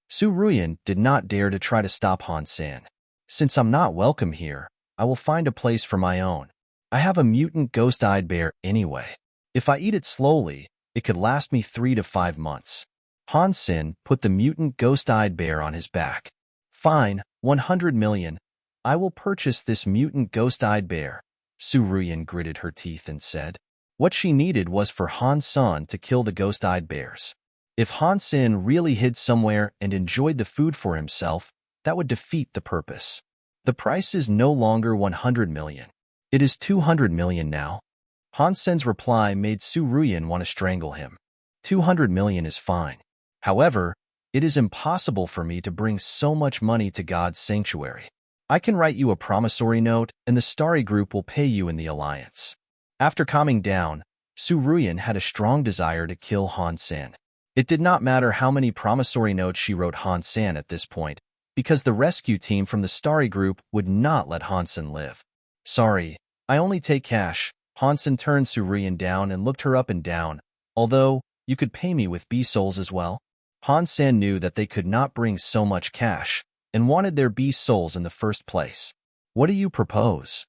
S1: Su Ruyan did not dare to try to stop Han Sen. Since I'm not welcome here, I will find a place for my own. I have a mutant ghost-eyed bear anyway. If I eat it slowly, it could last me 3 to 5 months. Han Sen put the mutant ghost-eyed bear on his back. Fine, 100 million. I will purchase this mutant ghost-eyed bear. Su Ruyan gritted her teeth and said. What she needed was for Han Sen to kill the ghost-eyed bears. If Han Sen really hid somewhere and enjoyed the food for himself, that would defeat the purpose. The price is no longer 100 million. It is 200 million now. Han Sen's reply made Su Ruyan want to strangle him. 200 million is fine. However, it is impossible for me to bring so much money to God's sanctuary. I can write you a promissory note, and the Starry Group will pay you in the alliance. After calming down, Su Ruyan had a strong desire to kill Han Sen. It did not matter how many promissory notes she wrote Han Sen at this point, because the rescue team from the Starry Group would not let Han Sen live. Sorry, I only take cash. Han Sen turned Su Ruyan down and looked her up and down. Although, you could pay me with B-souls as well. Han Sen knew that they could not bring so much cash, and wanted their B-souls in the first place. What do you propose?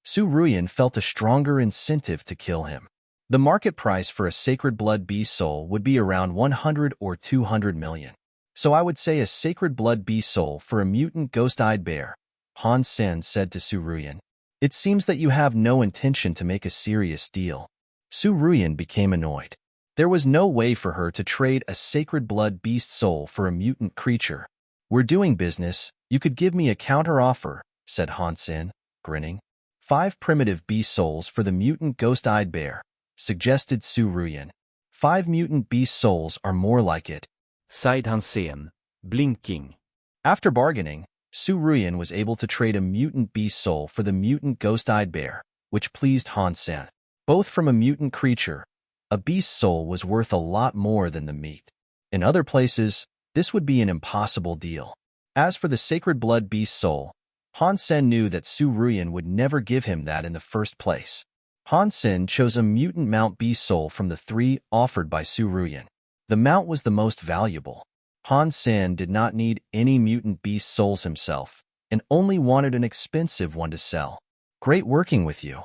S1: Su Ruyan felt a stronger incentive to kill him. The market price for a Sacred Blood B-soul would be around 100 or 200 million. So I would say a Sacred Blood B-soul for a mutant ghost-eyed bear, Han Sen said to Su Ruyan. It seems that you have no intention to make a serious deal. Su Ruyan became annoyed. There was no way for her to trade a Sacred Blood beast soul for a mutant creature. We're doing business. You could give me a counter-offer, said Han Sen, grinning. 5 primitive beast souls for the mutant ghost-eyed bear, suggested Su Ruyan. 5 mutant beast souls are more like it,
S2: sighed Han Sen, blinking.
S1: After bargaining, Su Ruyan was able to trade a mutant beast soul for the mutant ghost-eyed bear, which pleased Han Sen. Both from a mutant creature, a beast soul was worth a lot more than the meat. In other places, this would be an impossible deal. As for the Sacred Blood beast soul, Han Sen knew that Su Ruyan would never give him that in the first place. Han Sen chose a mutant mount beast soul from the 3 offered by Su Ruyan. The mount was the most valuable. Han Sen did not need any mutant beast souls himself, and only wanted an expensive one to sell. Great working with you.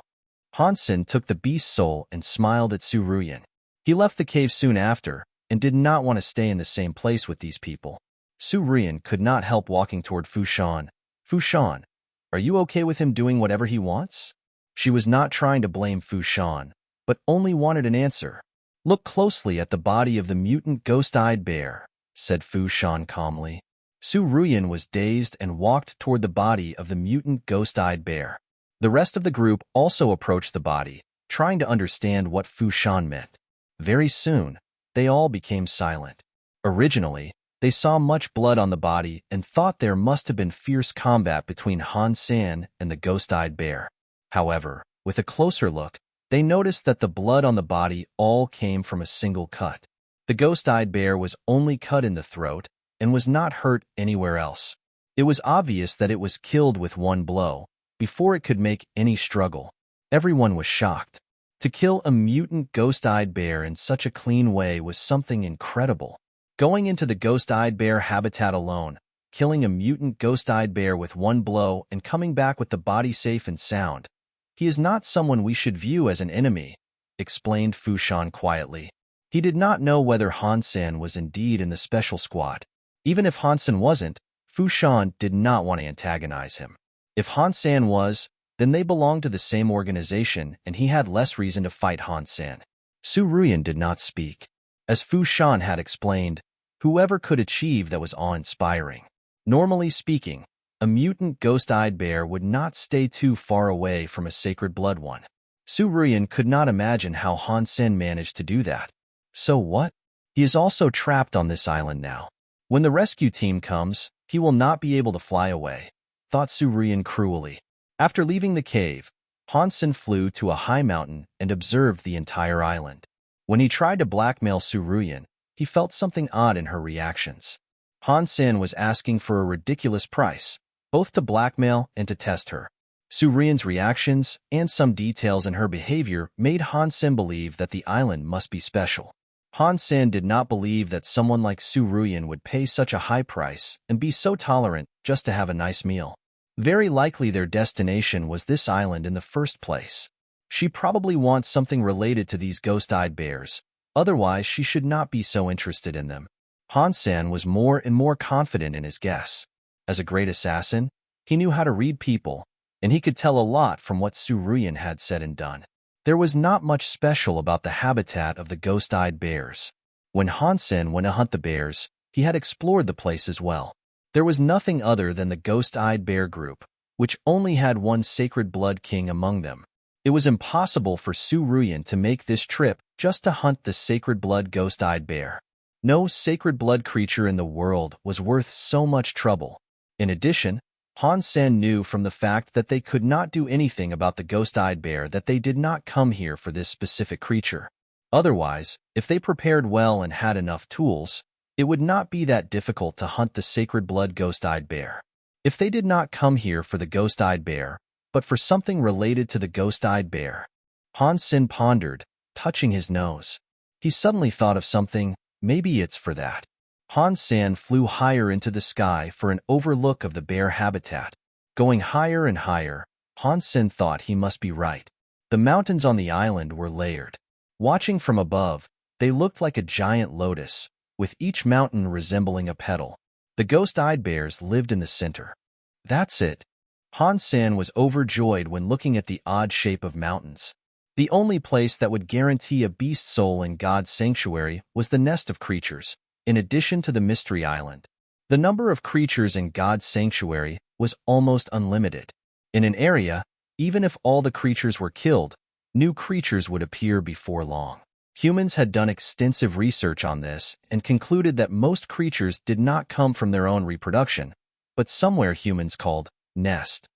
S1: Han Sen took the beast soul and smiled at Su Ruyan. He left the cave soon after, and did not want to stay in the same place with these people. Su Ruyan could not help walking toward Fu Shan. Fu Shan, are you okay with him doing whatever he wants? She was not trying to blame Fu Shan, but only wanted an answer. Look closely at the body of the mutant ghost-eyed bear, said Fu Shan calmly. Su Ruyan was dazed and walked toward the body of the mutant ghost-eyed bear. The rest of the group also approached the body, trying to understand what Fu Shan meant. Very soon, they all became silent. Originally, they saw much blood on the body and thought there must have been fierce combat between Han Sen and the ghost-eyed bear. However, with a closer look, they noticed that the blood on the body all came from a single cut. The ghost-eyed bear was only cut in the throat and was not hurt anywhere else. It was obvious that it was killed with one blow, before it could make any struggle. Everyone was shocked. To kill a mutant ghost-eyed bear in such a clean way was something incredible. Going into the ghost-eyed bear habitat alone, killing a mutant ghost-eyed bear with one blow and coming back with the body safe and sound. He is not someone we should view as an enemy, explained Fu Shan quietly. He did not know whether Han Sen was indeed in the special squad. Even if Han Sen wasn't, Fu Shan did not want to antagonize him. If Han Sen was, then they belonged to the same organization and he had less reason to fight Han Sen. Su Ruyan did not speak. As Fu Shan had explained, whoever could achieve that was awe-inspiring. Normally speaking, a mutant ghost-eyed bear would not stay too far away from a Sacred Blood one. Su Ruyan could not imagine how Han Sen managed to do that. So what? He is also trapped on this island now. When the rescue team comes, he will not be able to fly away, thought Su Ruyan cruelly. After leaving the cave, Han Sen flew to a high mountain and observed the entire island. When he tried to blackmail Su Ruyan, he felt something odd in her reactions. Han Sen was asking for a ridiculous price, both to blackmail and to test her. Su Ruyan's reactions and some details in her behavior made Han Sen believe that the island must be special. Han Sen did not believe that someone like Su Ruyan would pay such a high price and be so tolerant just to have a nice meal. Very likely their destination was this island in the first place. She probably wants something related to these ghost-eyed bears, otherwise she should not be so interested in them. Han Sen was more and more confident in his guess. As a great assassin, he knew how to read people, and he could tell a lot from what Su Ruyan had said and done. There was not much special about the habitat of the ghost-eyed bears. When Han Sen went to hunt the bears, he had explored the place as well. There was nothing other than the ghost-eyed bear group, which only had one sacred blood king among them. It was impossible for Su Ruyan to make this trip just to hunt the sacred blood ghost-eyed bear. No sacred blood creature in the world was worth so much trouble. In addition, Han Sen knew from the fact that they could not do anything about the ghost-eyed bear that they did not come here for this specific creature. Otherwise, if they prepared well and had enough tools, it would not be that difficult to hunt the sacred blood ghost-eyed bear. If they did not come here for the ghost-eyed bear, but for something related to the ghost-eyed bear, Han Sen pondered, touching his nose. He suddenly thought of something. Maybe it's for that. Han Sen flew higher into the sky for an overlook of the bear habitat. Going higher and higher, Han Sen thought he must be right. The mountains on the island were layered. Watching from above, they looked like a giant lotus, with each mountain resembling a petal. The ghost-eyed bears lived in the center. That's it. Han Sen was overjoyed when looking at the odd shape of mountains. The only place that would guarantee a beast soul in God's sanctuary was the nest of creatures, in addition to the Mystery Island. The number of creatures in God's sanctuary was almost unlimited. In an area, even if all the creatures were killed, new creatures would appear before long. Humans had done extensive research on this and concluded that most creatures did not come from their own reproduction, but somewhere humans called nest.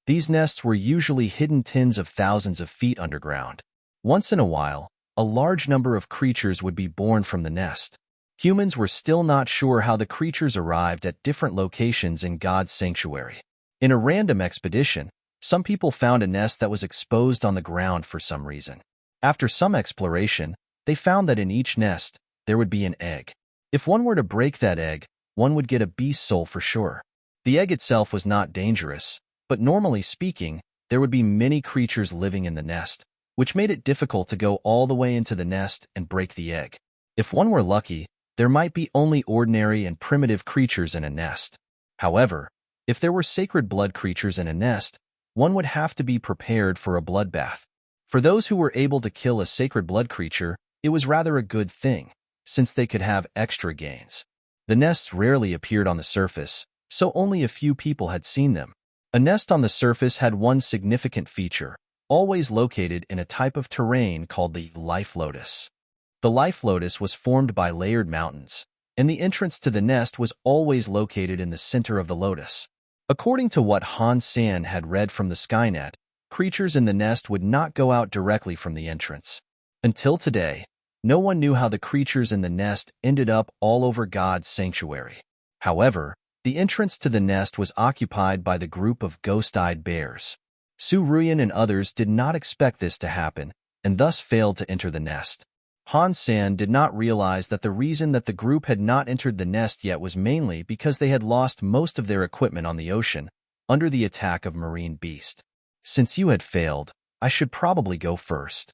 S1: These nests were usually hidden tens of thousands of feet underground. Once in a while, a large number of creatures would be born from the nest. Humans were still not sure how the creatures arrived at different locations in God's sanctuary. In a random expedition, some people found a nest that was exposed on the ground for some reason. After some exploration, they found that in each nest, there would be an egg. If one were to break that egg, one would get a beast soul for sure. The egg itself was not dangerous, but normally speaking, there would be many creatures living in the nest, which made it difficult to go all the way into the nest and break the egg. If one were lucky, there might be only ordinary and primitive creatures in a nest. However, if there were sacred blood creatures in a nest, one would have to be prepared for a bloodbath. For those who were able to kill a sacred blood creature, it was rather a good thing, since they could have extra gains. The nests rarely appeared on the surface, so only a few people had seen them. A nest on the surface had one significant feature, always located in a type of terrain called the life lotus. The life lotus was formed by layered mountains, and the entrance to the nest was always located in the center of the lotus. According to what Han Sen had read from the Skynet, creatures in the nest would not go out directly from the entrance. Until today, no one knew how the creatures in the nest ended up all over God's sanctuary. However, the entrance to the nest was occupied by the group of ghost-eyed bears. Su Ruyan and others did not expect this to happen, and thus failed to enter the nest. Han Sen did not realize that the reason that the group had not entered the nest yet was mainly because they had lost most of their equipment on the ocean, under the attack of marine beast. Since you had failed, I should probably go first.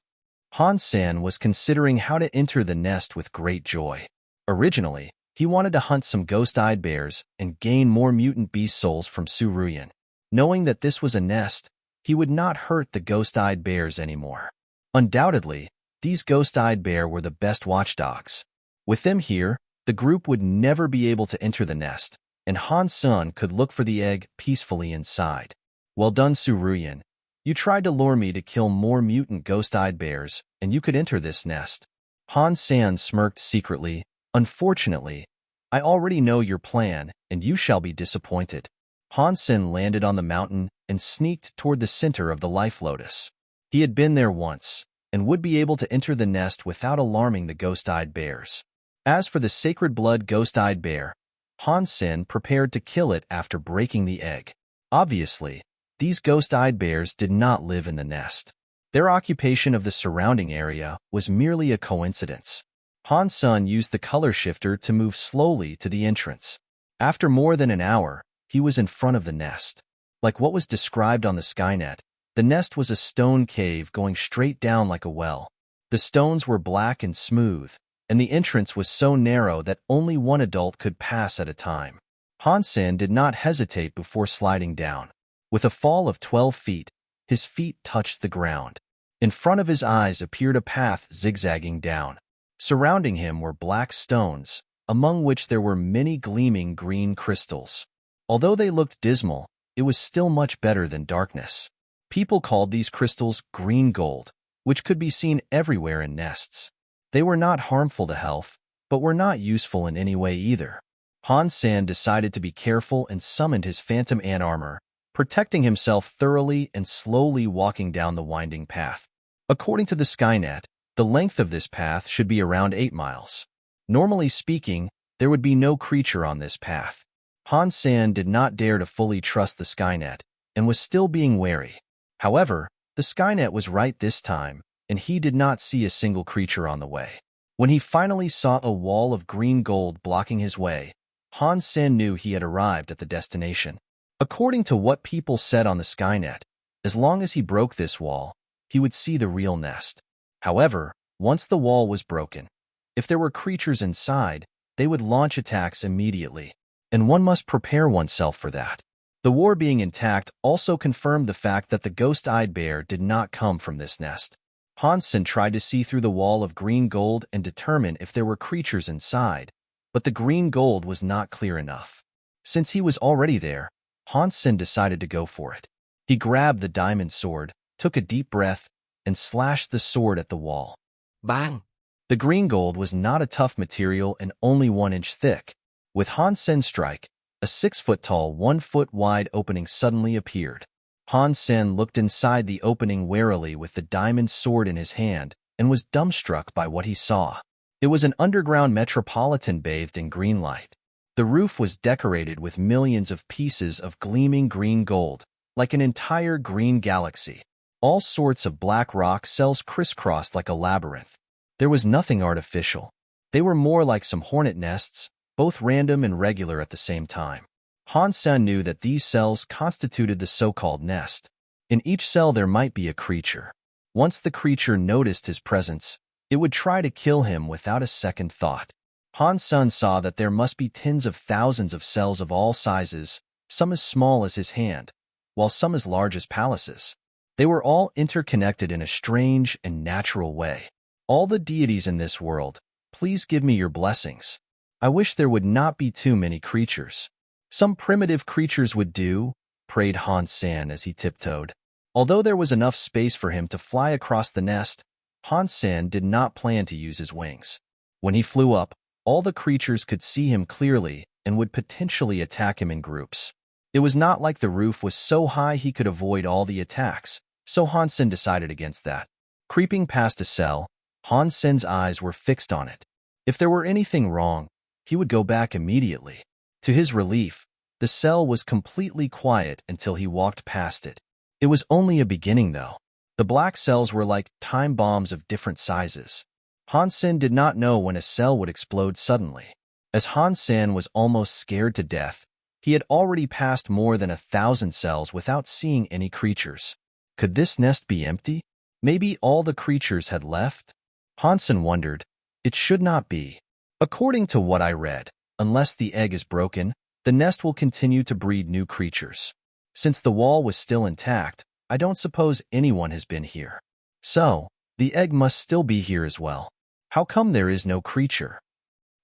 S1: Han Sen was considering how to enter the nest with great joy. Originally, he wanted to hunt some ghost-eyed bears and gain more mutant beast souls from Su Ruyan. Knowing that this was a nest, he would not hurt the ghost-eyed bears anymore. Undoubtedly, these ghost-eyed bear were the best watchdogs. With them here, the group would never be able to enter the nest, and Han Sen could look for the egg peacefully inside. Well done, Su Ruyan. You tried to lure me to kill more mutant ghost-eyed bears, and you could enter this nest. Han Sen smirked secretly. Unfortunately, I already know your plan, and you shall be disappointed. Han Sen landed on the mountain and sneaked toward the center of the life lotus. He had been there once, and would be able to enter the nest without alarming the ghost-eyed bears. As for the sacred blood ghost-eyed bear, Han Sen prepared to kill it after breaking the egg. Obviously, these ghost-eyed bears did not live in the nest. Their occupation of the surrounding area was merely a coincidence. Han Sen used the color shifter to move slowly to the entrance. After more than an hour, he was in front of the nest. Like what was described on the Skynet, the nest was a stone cave going straight down like a well. The stones were black and smooth, and the entrance was so narrow that only one adult could pass at a time. Han Sen did not hesitate before sliding down. With a fall of 12 feet, his feet touched the ground. In front of his eyes appeared a path zigzagging down. Surrounding him were black stones, among which there were many gleaming green crystals. Although they looked dismal, it was still much better than darkness. People called these crystals green gold, which could be seen everywhere in nests. They were not harmful to health, but were not useful in any way either. Han Sen decided to be careful and summoned his phantom ant armor, protecting himself thoroughly and slowly walking down the winding path. According to the Skynet, the length of this path should be around 8 miles. Normally speaking, there would be no creature on this path. Han Sen did not dare to fully trust the Skynet and was still being wary. However, the Skynet was right this time, and he did not see a single creature on the way. When he finally saw a wall of green gold blocking his way, Han Sen knew he had arrived at the destination. According to what people said on the Skynet, as long as he broke this wall, he would see the real nest. However, once the wall was broken, if there were creatures inside, they would launch attacks immediately, and one must prepare oneself for that. The war being intact also confirmed the fact that the ghost-eyed bear did not come from this nest. Han Sen tried to see through the wall of green gold and determine if there were creatures inside, but the green gold was not clear enough. Since he was already there, Han Sen decided to go for it. He grabbed the diamond sword, took a deep breath, and slashed the sword at the wall.
S2: Bang!
S1: The green gold was not a tough material and only 1 inch thick. With Han Sen's strike, a 6-foot-tall, 1-foot-wide opening suddenly appeared. Han Sen looked inside the opening warily with the diamond sword in his hand and was dumbstruck by what he saw. It was an underground metropolitan bathed in green light. The roof was decorated with millions of pieces of gleaming green gold, like an entire green galaxy. All sorts of black rock cells crisscrossed like a labyrinth. There was nothing artificial. They were more like some hornet nests, both random and regular at the same time. Han Sen knew that these cells constituted the so-called nest. In each cell there might be a creature. Once the creature noticed his presence, it would try to kill him without a second thought. Han Sen saw that there must be tens of thousands of cells of all sizes, some as small as his hand, while some as large as palaces. They were all interconnected in a strange and natural way. All the deities in this world, please give me your blessings. I wish there would not be too many creatures. Some primitive creatures would do, prayed Han Sen as he tiptoed. Although there was enough space for him to fly across the nest, Han Sen did not plan to use his wings. When he flew up, all the creatures could see him clearly and would potentially attack him in groups. It was not like the roof was so high he could avoid all the attacks, so Han Sen decided against that. Creeping past a cell, Han Sen's eyes were fixed on it. If there were anything wrong, he would go back immediately. To his relief, the cell was completely quiet until he walked past it. It was only a beginning, though. The black cells were like time bombs of different sizes. Han Sen did not know when a cell would explode suddenly. As Han Sen was almost scared to death, he had already passed more than 1,000 cells without seeing any creatures. Could this nest be empty? Maybe all the creatures had left? Han Sen wondered. It should not be. According to what I read, unless the egg is broken, the nest will continue to breed new creatures. Since the wall was still intact, I don't suppose anyone has been here. So, the egg must still be here as well. How come there is no creature?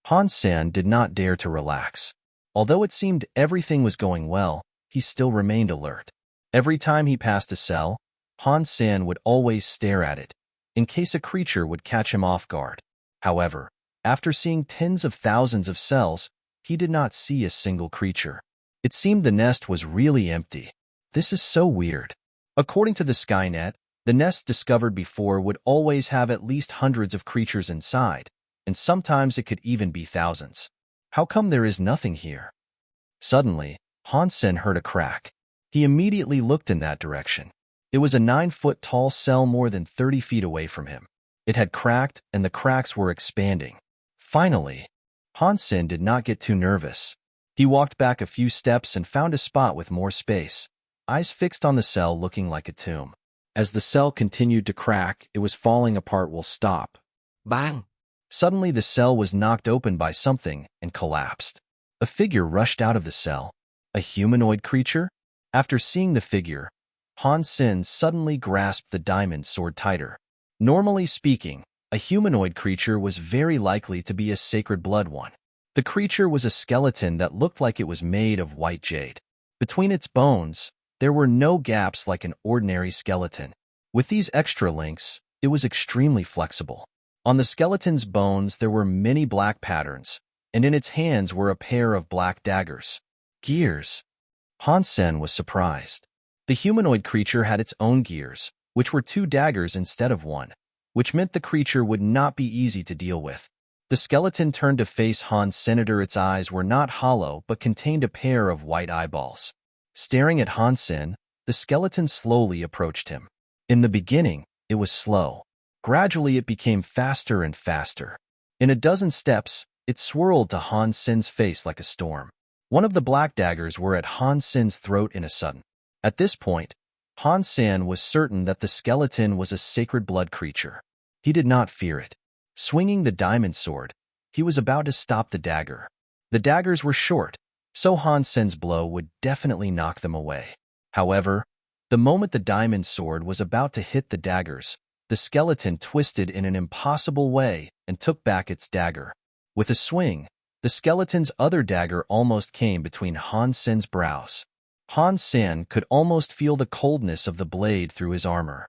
S1: Han Sen did not dare to relax. Although it seemed everything was going well, he still remained alert. Every time he passed a cell, Han Sen would always stare at it, in case a creature would catch him off guard. However, after seeing tens of thousands of cells, he did not see a single creature. It seemed the nest was really empty. This is so weird. According to the Skynet, the nest discovered before would always have at least hundreds of creatures inside, and sometimes it could even be thousands. How come there is nothing here? Suddenly, Han Sen heard a crack. He immediately looked in that direction. It was a 9-foot-tall cell more than 30 feet away from him. It had cracked, and the cracks were expanding. Finally, Han Sen did not get too nervous. He walked back a few steps and found a spot with more space, eyes fixed on the cell looking like a tomb. As the cell continued to crack, it was falling apart will stop.
S2: Bang!
S1: Suddenly, the cell was knocked open by something and collapsed. A figure rushed out of the cell. A humanoid creature? After seeing the figure, Han Sen suddenly grasped the diamond sword tighter. Normally speaking, a humanoid creature was very likely to be a sacred blood one. The creature was a skeleton that looked like it was made of white jade. Between its bones, there were no gaps like an ordinary skeleton. With these extra links, it was extremely flexible. On the skeleton's bones, there were many black patterns, and in its hands were a pair of black daggers. Gears. Han Sen was surprised. The humanoid creature had its own gears, which were 2 daggers instead of 1, which meant the creature would not be easy to deal with. The skeleton turned to face Han Sen. Its eyes were not hollow but contained a pair of white eyeballs. Staring at Han Sen, the skeleton slowly approached him. In the beginning, it was slow. Gradually, it became faster and faster. In a dozen steps, it swirled to Han Sen's face like a storm. One of the black daggers were at Han Sen's throat in a sudden. At this point, Han Sen was certain that the skeleton was a sacred blood creature. He did not fear it. Swinging the diamond sword, he was about to stop the dagger. The daggers were short, so Han Sen's blow would definitely knock them away. However, the moment the diamond sword was about to hit the daggers, the skeleton twisted in an impossible way and took back its dagger. With a swing, the skeleton's other dagger almost came between Han Sen's brows. Han Sen could almost feel the coldness of the blade through his armor.